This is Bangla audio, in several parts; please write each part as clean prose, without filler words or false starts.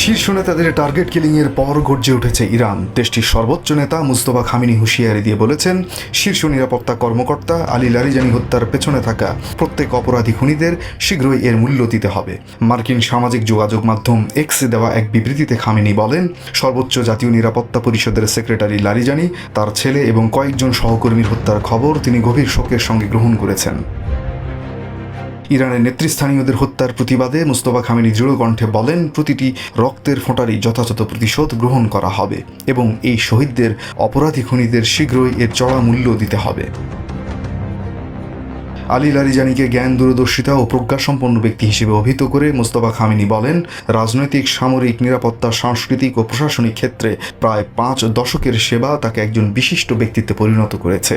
শীর্ষ নেতাদের টার্গেট কিলিংয়ের পর গর্জে উঠেছে ইরান। দেশটির সর্বোচ্চ নেতা মুস্তফা খামেনি হুঁশিয়ারি দিয়ে বলেছেন, শীর্ষ নিরাপত্তা কর্মকর্তা আলী লারিজানি হত্যার পেছনে থাকা প্রত্যেক অপরাধী খুনিদের শীঘ্রই এর মূল্য দিতে হবে। মার্কিন সামাজিক যোগাযোগ মাধ্যম এক্সে দেওয়া এক বিবৃতিতে খামেনি বলেন, সর্বোচ্চ জাতীয় নিরাপত্তা পরিষদের সেক্রেটারি লারিজানি তার ছেলে এবং কয়েকজন সহকর্মীর হত্যার খবর তিনি গভীর শোকের সঙ্গে গ্রহণ করেছেন। ইরানের নেতৃস্থানীয়দের হত্যার প্রতিবাদে মুস্তফা খামেনি দৃঢ় কণ্ঠে বলেন, প্রতিটি রক্তের ফোঁটারই যথাযথ প্রতিশোধ গ্রহণ করা হবে এবং এই শহীদদের অপরাধী খুনিদের শীঘ্রই এর চড়া মূল্য দিতে হবে। আলী লারিজানিকে জ্ঞান, দূরদর্শিতা ও প্রজ্ঞাসম্পন্ন ব্যক্তি হিসেবে অভিহিত করে মুস্তফা খামেনি বলেন, রাজনৈতিক, সামরিক, নিরাপত্তা, সাংস্কৃতিক ও প্রশাসনিক ক্ষেত্রে প্রায় 5 দশকের সেবা তাকে একজন বিশিষ্ট ব্যক্তিত্বে পরিণত করেছে।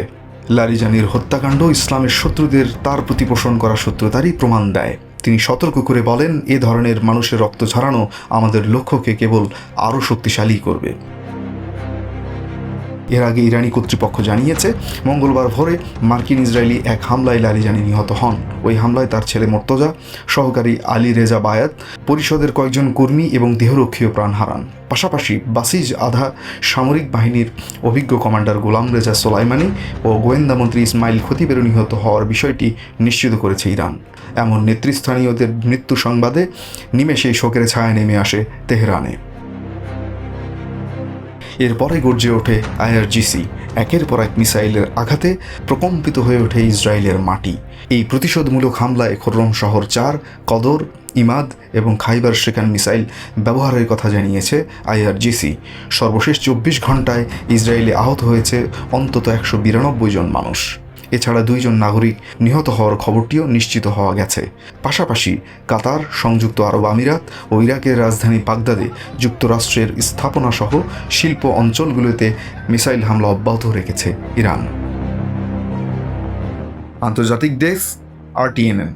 লারিজানির হত্যাকাণ্ড ইসলামের শত্রুদের তার প্রতি পোষণ করা শত্রুতারই প্রমাণ দেয়। তিনি সতর্ক করে বলেন, এ ধরনের মানুষের রক্ত ঝরানো আমাদের লক্ষ্যকে কেবল আরও শক্তিশালী করবে। এর আগে ইরানি কর্তৃপক্ষ জানিয়েছে, মঙ্গলবার ভোরে মার্কিন ইসরায়েলি এক হামলায় লারিজানি নিহত হন। ওই হামলায় তার ছেলে মোর্তজা, সহকারী আলী রেজা বায়াত, পরিষদের কয়েকজন কর্মী এবং দেহরক্ষীও প্রাণ হারান। পাশাপাশি বাসিজ আধা সামরিক বাহিনীর অভিজ্ঞ কমান্ডার গোলাম রেজা সোলাইমানি ও গোয়েন্দা মন্ত্রী ইসমাইল খতিবেরও নিহত হওয়ার বিষয়টি নিশ্চিত করেছে ইরান। এমন নেতৃস্থানীয়দের মৃত্যু সংবাদে নিমেষেই শোকের ছায়া নেমে আসে তেহরানে। এরপরে গর্জে ওঠে আইআরজিসি। একের পর এক মিসাইলের আঘাতে প্রকম্পিত হয়ে ওঠে ইসরায়েলের মাটি। এই প্রতিশোধমূলক হামলায় খোররম শহর 4, কদর, ইমাদ এবং খাইবার শেখান মিসাইল ব্যবহারের কথা জানিয়েছে আইআরজিসি। সর্বশেষ 24 ঘন্টায় ইসরায়েলে আহত হয়েছে অন্তত 192 জন মানুষ। এছাড়া 2 জন নাগরিক নিহত হওয়ার খবরটিও নিশ্চিত হওয়া গেছে। পাশাপাশি কাতার, সংযুক্ত আরব আমিরাত ও ইরাকের রাজধানী বাগদাদে যুক্তরাষ্ট্রের স্থাপনাসহ শিল্প অঞ্চলগুলোতে মিসাইল হামলা অব্যাহত রেখেছে ইরান। আন্তর্জাতিক ডেস্ক, RTNN।